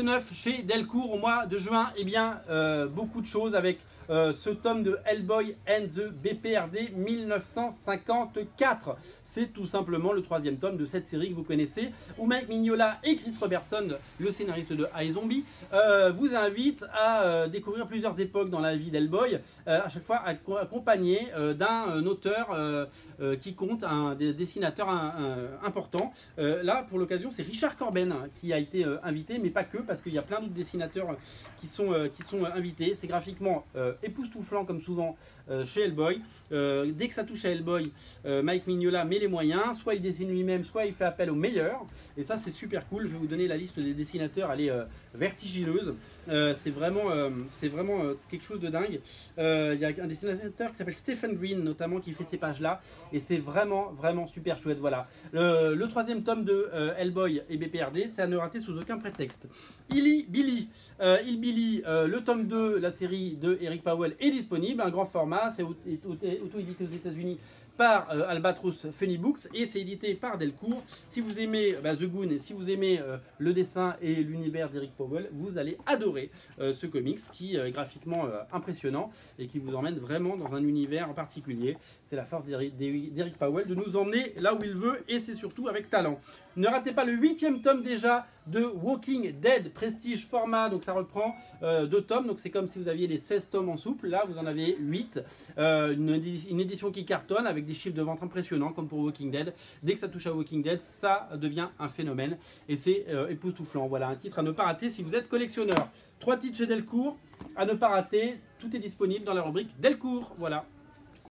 neuf chez Delcourt au mois de juin, eh bien, beaucoup de choses avec ce tome de Hellboy and the BPRD 1954. C'est tout simplement le troisième tome de cette série que vous connaissez, où Mike Mignola et Chris Robertson, le scénariste de iZombie, vous invitent à découvrir plusieurs époques dans la vie d'Hellboy, à chaque fois accompagné d'un auteur qui compte, un dessinateur important. Là, pour l'occasion, c'est Richard Corben qui a été invité, mais pas que, parce qu'il y a plein d'autres dessinateurs qui sont invités. C'est graphiquement époustouflant comme souvent chez Hellboy. Dès que ça touche à Hellboy, Mike Mignola met les moyens, soit il dessine lui-même, soit il fait appel aux meilleurs, et ça c'est super cool. Je vais vous donner la liste des dessinateurs, elle est vertigineuse. C'est vraiment quelque chose de dingue. Il y a un dessinateur qui s'appelle Stephen Green notamment qui fait ces pages là, et c'est vraiment super chouette. Voilà, le troisième tome de Hellboy et BPRD, c'est à ne rater sous aucun prétexte. Hillbilly, le tome 2, la série de Eric Powell est disponible, un grand format, c'est auto-édité aux États-Unis par Albatros Funny Books et c'est édité par Delcourt. Si vous aimez The Goon et si vous aimez le dessin et l'univers d'Eric Powell, vous allez adorer ce comics qui est graphiquement impressionnant et qui vous emmène vraiment dans un univers en particulier. C'est la force d'Eric Powell de nous emmener là où il veut, et c'est surtout avec talent. Ne ratez pas le 8e tome déjà de Walking Dead Prestige format, donc ça reprend 2 tomes, donc c'est comme si vous aviez les 16 tomes en souple, là vous en avez 8, une édition qui cartonne avec des chiffres de vente impressionnants comme pour Walking Dead. Dès que ça touche à Walking Dead, ça devient un phénomène et c'est époustouflant. Voilà un titre à ne pas rater si vous êtes collectionneur. 3 titres chez Delcourt à ne pas rater, tout est disponible dans la rubrique Delcourt. Voilà.